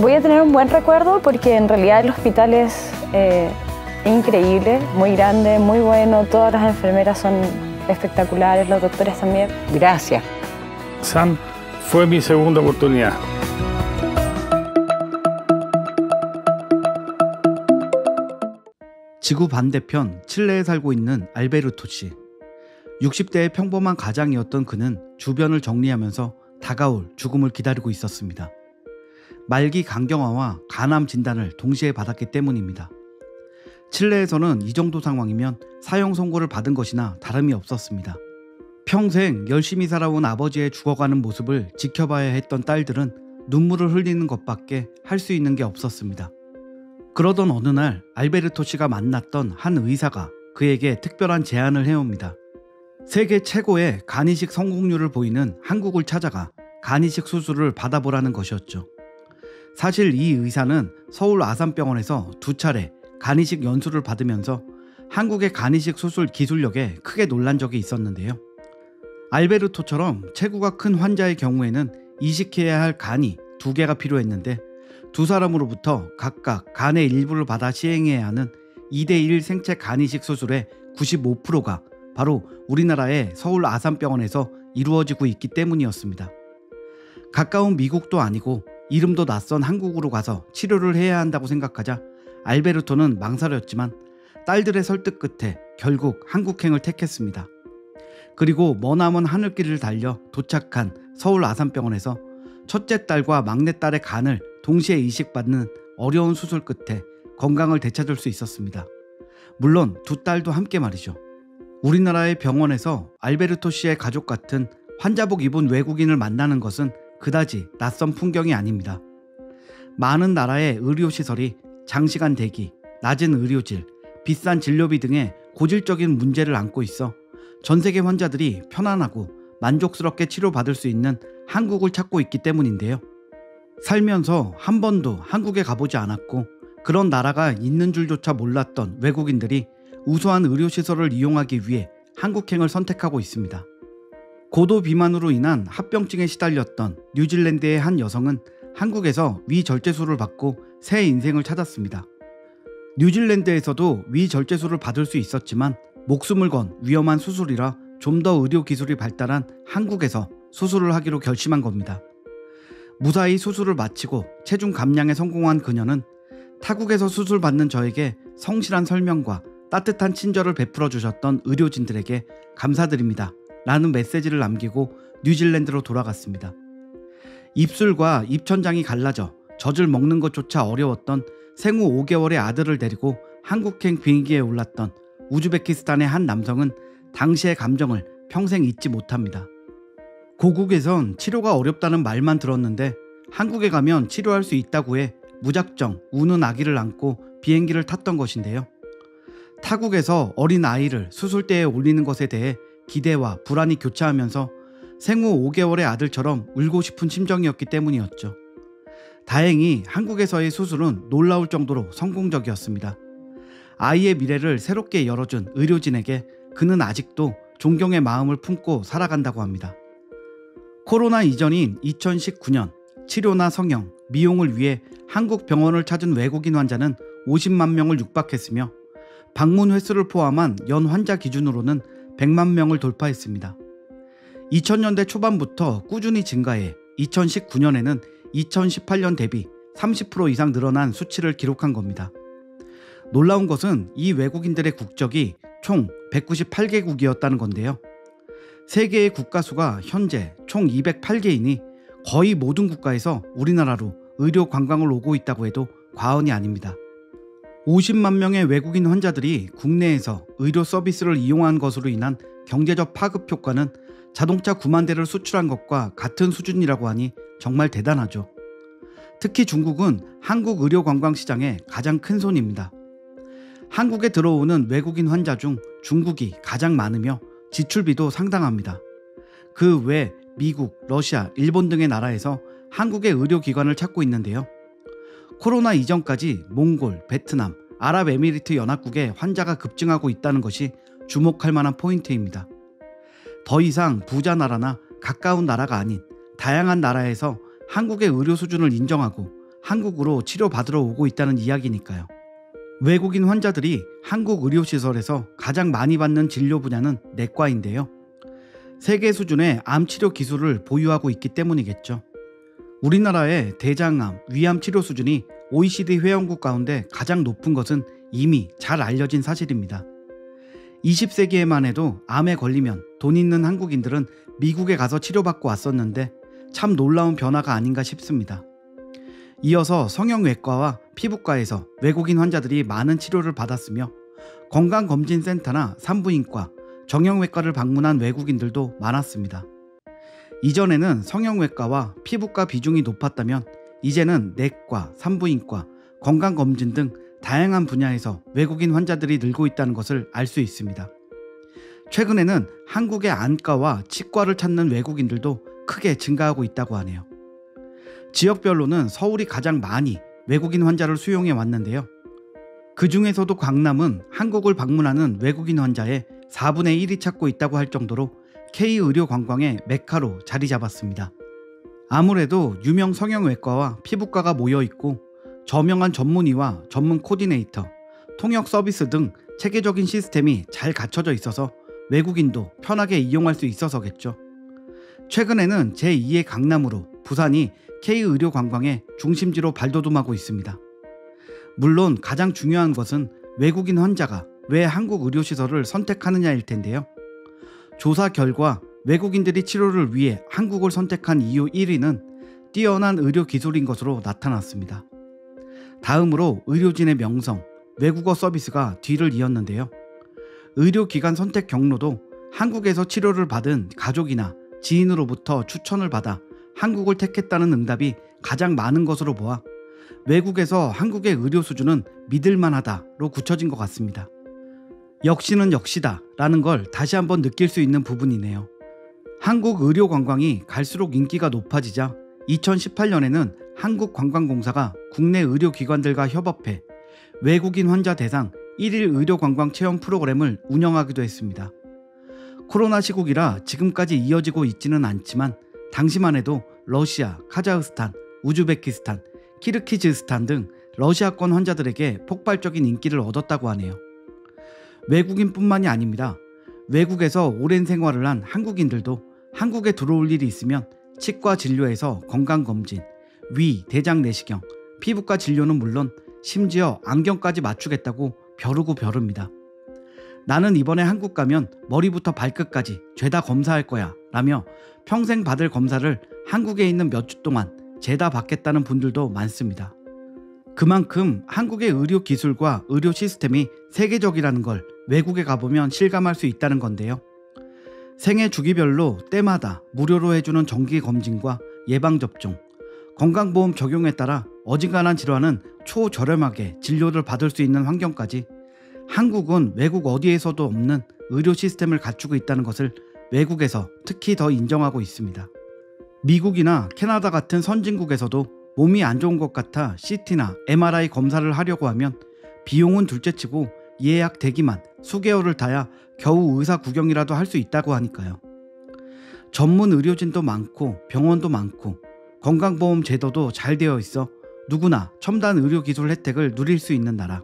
Voy a tener un buen recuerdo porque en realidad el hospital es increíble, muy grande, muy bueno. Todas las enfermeras son espectaculares, los doctores también. Gracias. San fue mi segunda oportunidad. 지구 반대편 칠레에 살고 있는 알베르토 씨. 60대의 평범한 가장이었던 그는 주변을 정리하면서 다가올 죽음을 기다리고 있었습니다. 말기 간경화와 간암 진단을 동시에 받았기 때문입니다. 칠레에서는 이 정도 상황이면 사형 선고를 받은 것이나 다름이 없었습니다. 평생 열심히 살아온 아버지의 죽어가는 모습을 지켜봐야 했던 딸들은 눈물을 흘리는 것밖에 할 수 있는 게 없었습니다. 그러던 어느 날 알베르토 씨가 만났던 한 의사가 그에게 특별한 제안을 해옵니다. 세계 최고의 간이식 성공률을 보이는 한국을 찾아가 간이식 수술을 받아보라는 것이었죠. 사실 이 의사는 서울 아산병원에서 2차례 간이식 연수를 받으면서 한국의 간이식 수술 기술력에 크게 놀란 적이 있었는데요. 알베르토처럼 체구가 큰 환자의 경우에는 이식해야 할 간이 2개가 필요했는데 두 사람으로부터 각각 간의 일부를 받아 시행해야 하는 2:1 생체 간이식 수술의 95%가 바로 우리나라의 서울 아산병원에서 이루어지고 있기 때문이었습니다. 가까운 미국도 아니고 이름도 낯선 한국으로 가서 치료를 해야 한다고 생각하자 알베르토는 망설였지만 딸들의 설득 끝에 결국 한국행을 택했습니다. 그리고 머나먼 하늘길을 달려 도착한 서울 아산병원에서 첫째 딸과 막내 딸의 간을 동시에 이식받는 어려운 수술 끝에 건강을 되찾을 수 있었습니다. 물론 두 딸도 함께 말이죠. 우리나라의 병원에서 알베르토 씨의 가족 같은 환자복 입은 외국인을 만나는 것은 그다지 낯선 풍경이 아닙니다. 많은 나라의 의료시설이 장시간 대기, 낮은 의료질, 비싼 진료비 등의 고질적인 문제를 안고 있어 전 세계 환자들이 편안하고 만족스럽게 치료받을 수 있는 한국을 찾고 있기 때문인데요. 살면서 한 번도 한국에 가보지 않았고 그런 나라가 있는 줄조차 몰랐던 외국인들이 우수한 의료시설을 이용하기 위해 한국행을 선택하고 있습니다. 고도 비만으로 인한 합병증에 시달렸던 뉴질랜드의 한 여성은 한국에서 위절제술을 받고 새 인생을 찾았습니다. 뉴질랜드에서도 위절제술을 받을 수 있었지만 목숨을 건 위험한 수술이라 좀 더 의료 기술이 발달한 한국에서 수술을 하기로 결심한 겁니다. 무사히 수술을 마치고 체중 감량에 성공한 그녀는 타국에서 수술받는 저에게 성실한 설명과 따뜻한 친절을 베풀어 주셨던 의료진들에게 감사드립니다 라는 메시지를 남기고 뉴질랜드로 돌아갔습니다. 입술과 입천장이 갈라져 젖을 먹는 것조차 어려웠던 생후 5개월의 아들을 데리고 한국행 비행기에 올랐던 우즈베키스탄의 한 남성은 당시의 감정을 평생 잊지 못합니다. 고국에선 치료가 어렵다는 말만 들었는데 한국에 가면 치료할 수 있다고 해 무작정 우는 아기를 안고 비행기를 탔던 것인데요. 타국에서 어린 아이를 수술대에 올리는 것에 대해 기대와 불안이 교차하면서 생후 5개월의 아들처럼 울고 싶은 심정이었기 때문이었죠. 다행히 한국에서의 수술은 놀라울 정도로 성공적이었습니다. 아이의 미래를 새롭게 열어준 의료진에게 그는 아직도 존경의 마음을 품고 살아간다고 합니다. 코로나 이전인 2019년 치료나 성형, 미용을 위해 한국 병원을 찾은 외국인 환자는 50만 명을 육박했으며 방문 횟수를 포함한 연 환자 기준으로는 100만 명을 돌파했습니다. 2000년대 초반부터 꾸준히 증가해 2019년에는 2018년 대비 30% 이상 늘어난 수치를 기록한 겁니다. 놀라운 것은 이 외국인들의 국적이 총 198개국이었다는 건데요. 세계의 국가 수가 현재 총 208개이니 거의 모든 국가에서 우리나라로 의료 관광을 오고 있다고 해도 과언이 아닙니다. 50만 명의 외국인 환자들이 국내에서 의료 서비스를 이용한 것으로 인한 경제적 파급 효과는 자동차 9만 대를 수출한 것과 같은 수준이라고 하니 정말 대단하죠. 특히 중국은 한국 의료 관광 시장의 가장 큰 손입니다. 한국에 들어오는 외국인 환자 중 중국이 가장 많으며 지출비도 상당합니다. 그 외 미국, 러시아, 일본 등의 나라에서 한국의 의료기관을 찾고 있는데요. 코로나 이전까지 몽골, 베트남, 아랍에미리트 연합국의 환자가 급증하고 있다는 것이 주목할 만한 포인트입니다. 더 이상 부자 나라나 가까운 나라가 아닌 다양한 나라에서 한국의 의료 수준을 인정하고 한국으로 치료받으러 오고 있다는 이야기니까요. 외국인 환자들이 한국 의료시설에서 가장 많이 받는 진료 분야는 내과인데요. 세계 수준의 암 치료 기술을 보유하고 있기 때문이겠죠. 우리나라의 대장암, 위암 치료 수준이 OECD 회원국 가운데 가장 높은 것은 이미 잘 알려진 사실입니다. 20세기에만 해도 암에 걸리면 돈 있는 한국인들은 미국에 가서 치료받고 왔었는데 참 놀라운 변화가 아닌가 싶습니다. 이어서 성형외과와 피부과에서 외국인 환자들이 많은 치료를 받았으며 건강검진센터나 산부인과, 정형외과를 방문한 외국인들도 많았습니다. 이전에는 성형외과와 피부과 비중이 높았다면 이제는 내과, 산부인과, 건강검진 등 다양한 분야에서 외국인 환자들이 늘고 있다는 것을 알 수 있습니다. 최근에는 한국의 안과와 치과를 찾는 외국인들도 크게 증가하고 있다고 하네요. 지역별로는 서울이 가장 많이 외국인 환자를 수용해 왔는데요. 그 중에서도 강남은 한국을 방문하는 외국인 환자의 4분의 1이 찾고 있다고 할 정도로 K의료 관광의 메카로 자리 잡았습니다. 아무래도 유명 성형외과와 피부과가 모여 있고 저명한 전문의와 전문 코디네이터, 통역 서비스 등 체계적인 시스템이 잘 갖춰져 있어서 외국인도 편하게 이용할 수 있어서겠죠. 최근에는 제2의 강남으로 부산이 K의료 관광의 중심지로 발돋움하고 있습니다. 물론 가장 중요한 것은 외국인 환자가 왜 한국 의료시설을 선택하느냐일 텐데요. 조사 결과 외국인들이 치료를 위해 한국을 선택한 이유 1위는 뛰어난 의료 기술인 것으로 나타났습니다. 다음으로 의료진의 명성, 외국어 서비스가 뒤를 이었는데요. 의료기관 선택 경로도 한국에서 치료를 받은 가족이나 지인으로부터 추천을 받아 한국을 택했다는 응답이 가장 많은 것으로 보아 외국에서 한국의 의료 수준은 믿을만하다로 굳혀진 것 같습니다. 역시는 역시다 라는 걸 다시 한번 느낄 수 있는 부분이네요. 한국 의료 관광이 갈수록 인기가 높아지자 2018년에는 한국관광공사가 국내 의료기관들과 협업해 외국인 환자 대상 1일 의료관광 체험 프로그램을 운영하기도 했습니다. 코로나 시국이라 지금까지 이어지고 있지는 않지만 당시만 해도 러시아, 카자흐스탄, 우즈베키스탄, 키르기즈스탄 등 러시아권 환자들에게 폭발적인 인기를 얻었다고 하네요. 외국인뿐만이 아닙니다. 외국에서 오랜 생활을 한 한국인들도 한국에 들어올 일이 있으면 치과 진료에서 건강검진, 위, 대장 내시경, 피부과 진료는 물론 심지어 안경까지 맞추겠다고 벼르고 벼릅니다. 나는 이번에 한국 가면 머리부터 발끝까지 죄다 검사할 거야 라며 평생 받을 검사를 한국에 있는 몇 주 동안 죄다 받겠다는 분들도 많습니다. 그만큼 한국의 의료 기술과 의료 시스템이 세계적이라는 걸 외국에 가보면 실감할 수 있다는 건데요. 생애 주기별로 때마다 무료로 해주는 정기검진과 예방접종, 건강보험 적용에 따라 어지간한 질환은 초저렴하게 진료를 받을 수 있는 환경까지 한국은 외국 어디에서도 없는 의료 시스템을 갖추고 있다는 것을 외국에서 특히 더 인정하고 있습니다. 미국이나 캐나다 같은 선진국에서도 몸이 안 좋은 것 같아 CT나 MRI 검사를 하려고 하면 비용은 둘째치고 예약 대기만 수개월을 타야 겨우 의사 구경이라도 할 수 있다고 하니까요. 전문 의료진도 많고 병원도 많고 건강보험 제도도 잘 되어 있어 누구나 첨단 의료기술 혜택을 누릴 수 있는 나라.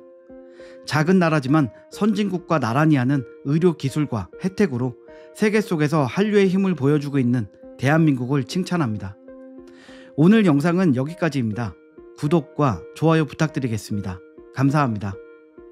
작은 나라지만 선진국과 나란히 하는 의료기술과 혜택으로 세계 속에서 한류의 힘을 보여주고 있는 대한민국을 칭찬합니다. 오늘 영상은 여기까지입니다. 구독과 좋아요 부탁드리겠습니다. 감사합니다.